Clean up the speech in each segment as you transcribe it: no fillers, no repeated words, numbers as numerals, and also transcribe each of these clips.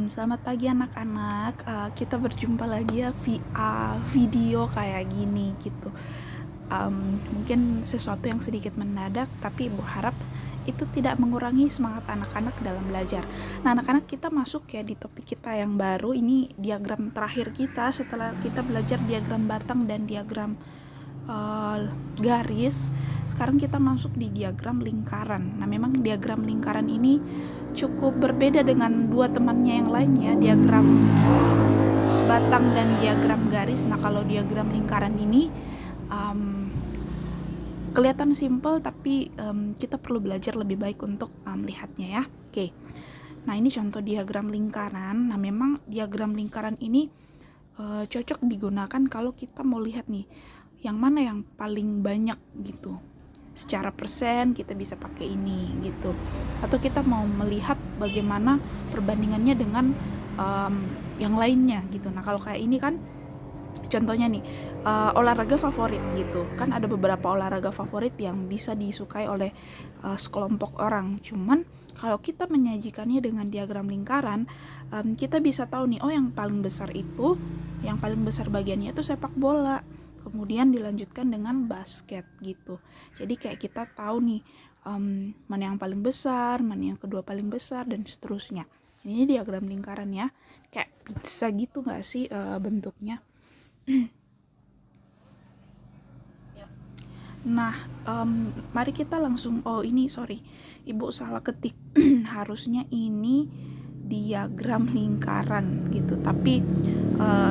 Selamat pagi anak-anak. Kita berjumpa lagi ya via video kayak gini gitu. Mungkin sesuatu yang sedikit mendadak, tapi Ibu harap itu tidak mengurangi semangat anak-anak dalam belajar. Nah, anak-anak, kita masuk ya di topik kita yang baru. Ini diagram terakhir kita setelah kita belajar diagram batang dan diagram garis. Sekarang kita masuk di diagram lingkaran. Nah, memang diagram lingkaran ini cukup berbeda dengan dua temannya yang lainnya, diagram batang dan diagram garis. Nah, kalau diagram lingkaran ini kelihatan simple, tapi kita perlu belajar lebih baik untuk melihatnya ya. Oke. Nah, ini contoh diagram lingkaran. Nah, memang diagram lingkaran ini cocok digunakan kalau kita mau lihat nih, yang mana yang paling banyak gitu. Secara persen kita bisa pakai ini gitu. Atau kita mau melihat bagaimana perbandingannya dengan yang lainnya gitu. Nah, kalau kayak ini kan contohnya nih, olahraga favorit gitu. Kan ada beberapa olahraga favorit yang bisa disukai oleh sekelompok orang. Cuman kalau kita menyajikannya dengan diagram lingkaran, kita bisa tahu nih, oh yang paling besar bagiannya itu sepak bola. Kemudian dilanjutkan dengan basket gitu. Jadi kayak kita tahu nih, mana yang paling besar, mana yang kedua paling besar, dan seterusnya. Ini diagram lingkaran ya. Kayak pizza gitu gak sih bentuknya? Nah, mari kita langsung, Ibu salah ketik. Harusnya ini diagram lingkaran gitu, tapi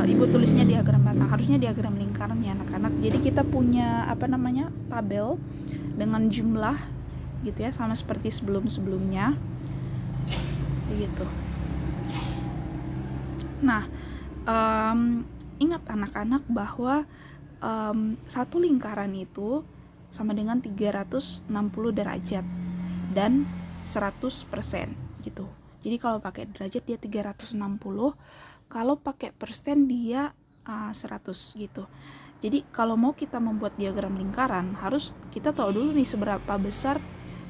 Ibu tulisnya diagram batang. Harusnya diagram lingkaran ya anak-anak. Jadi kita punya tabel dengan jumlah gitu ya, sama seperti sebelum-sebelumnya gitu. Nah, ingat anak-anak bahwa satu lingkaran itu sama dengan 360 derajat dan 100% gitu. Jadi kalau pakai derajat dia 360, kalau pakai persen dia 100 gitu. Jadi kalau mau kita membuat diagram lingkaran, harus kita tahu dulu nih seberapa besar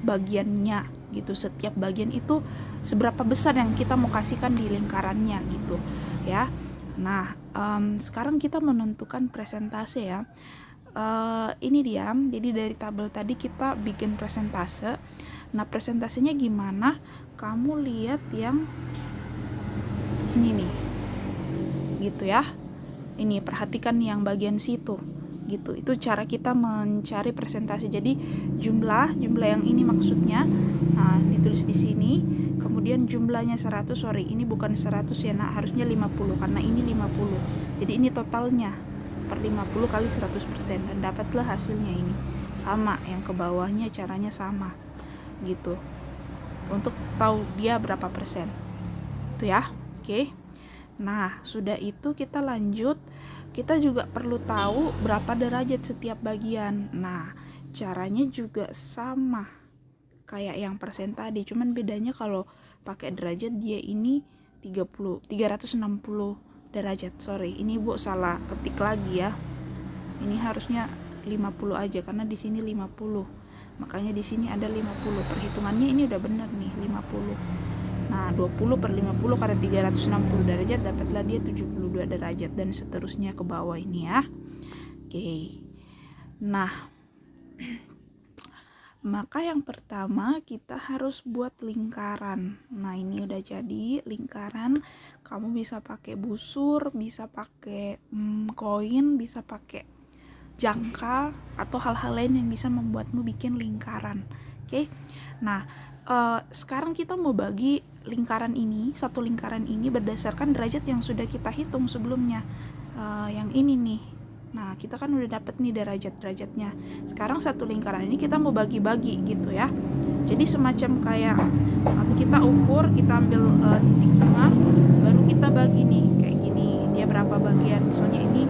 bagiannya gitu. Setiap bagian itu seberapa besar yang kita mau kasihkan di lingkarannya gitu ya. Nah, sekarang kita menentukan presentase ya. Ini dia, jadi dari tabel tadi kita bikin presentase. Nah, presentasenya gimana? Kamu lihat yang ini nih, gitu ya. Ini perhatikan yang bagian situ, gitu. Itu cara kita mencari presentasi. Jadi jumlah yang ini maksudnya, nah ditulis di sini. Kemudian jumlahnya 100, ini bukan 100 ya nak, harusnya 50 karena ini 50. Jadi ini totalnya per 50 kali 100%, dan dapatlah hasilnya ini. Sama, yang ke bawahnya caranya sama gitu. Untuk tahu dia berapa persen. Itu ya. Oke. Nah, sudah itu kita lanjut. Kita juga perlu tahu berapa derajat setiap bagian. Nah, caranya juga sama kayak yang persen tadi, cuman bedanya kalau pakai derajat dia ini 360 derajat. Ini Bu salah ketik lagi ya. Ini harusnya 50 aja karena di sini 50. Makanya di sini ada 50. Perhitungannya ini udah benar nih, 50. Nah, 20 per 50 karena 360 derajat, dapatlah dia 72 derajat, dan seterusnya ke bawah ini ya. Oke. Nah, maka yang pertama kita harus buat lingkaran. Nah, ini udah jadi lingkaran. Kamu bisa pakai busur, bisa pakai koin, bisa pakai jangka, atau hal-hal lain yang bisa membuatmu bikin lingkaran. Oke. Nah, sekarang kita mau bagi lingkaran ini, satu lingkaran ini berdasarkan derajat yang sudah kita hitung sebelumnya. Yang ini nih. Nah, kita kan udah dapet nih derajat-derajatnya. Sekarang satu lingkaran ini kita mau bagi-bagi gitu ya. Jadi semacam kayak kita ukur, kita ambil titik tengah, baru kita bagi nih kayak gini. Dia berapa bagian? Misalnya ini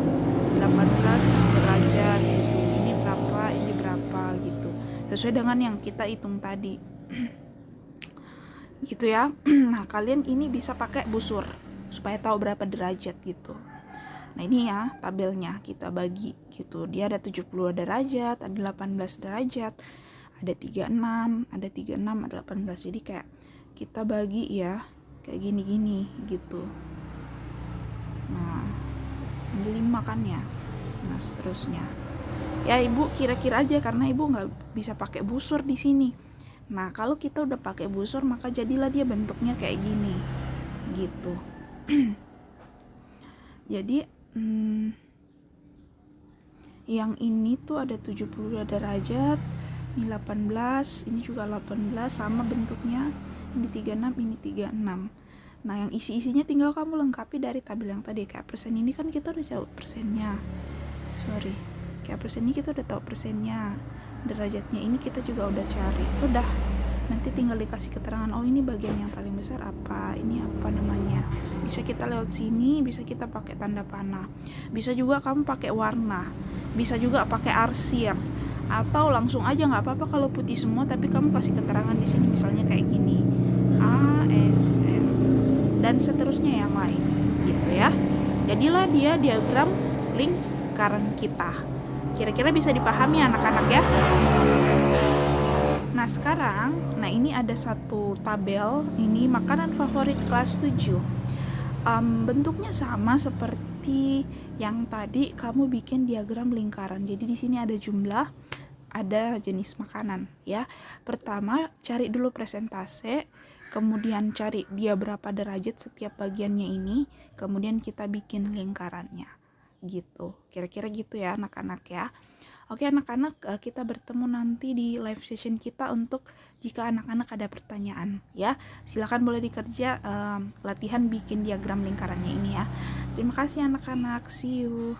18 derajat gitu. Ini berapa gitu. Sesuai dengan yang kita hitung tadi. Gitu ya. Nah, kalian ini bisa pakai busur supaya tahu berapa derajat gitu. Nah, ini ya tabelnya kita bagi gitu. Dia ada 70 derajat, ada 18 derajat, ada 36, ada 36, ada 18. Jadi kayak kita bagi ya kayak gini-gini gitu. Nah, ini 5 kan ya. Nah, seterusnya. Ya ibu kira-kira aja karena ibu nggak bisa pakai busur di sini. Nah, kalau kita udah pakai busur maka jadilah dia bentuknya kayak gini gitu. Jadi yang ini tuh ada 70 derajat, ini 18, ini juga 18, sama bentuknya. Ini 36, ini 36. Nah, yang isi-isinya tinggal kamu lengkapi dari tabel yang tadi. Kayak persen ini kan kita udah tahu persennya. Kayak persen ini kita udah tahu persennya. Derajatnya ini kita juga udah cari. Udah. Nanti tinggal dikasih keterangan, oh ini bagian yang paling besar apa, ini apa namanya. Bisa kita lewat sini, bisa kita pakai tanda panah. Bisa juga kamu pakai warna. Bisa juga pakai arsir. Atau langsung aja nggak apa-apa kalau putih semua, tapi kamu kasih keterangan di sini misalnya kayak gini. ASM dan seterusnya yang lain gitu ya. Jadilah dia diagram lingkaran kita. Kira-kira bisa dipahami anak-anak ya? Nah sekarang, ini ada satu tabel, ini makanan favorit kelas 7. Bentuknya sama seperti yang tadi kamu bikin diagram lingkaran. Jadi di sini ada jumlah, ada jenis makanan ya. Pertama cari dulu presentase, kemudian cari dia berapa derajat setiap bagiannya ini, kemudian kita bikin lingkarannya gitu. Kira-kira gitu ya anak-anak ya. Oke anak-anak, kita bertemu nanti di live session kita untuk jika anak-anak ada pertanyaan ya. Silakan boleh dikerja latihan bikin diagram lingkarannya ini ya. Terima kasih anak-anak, see you.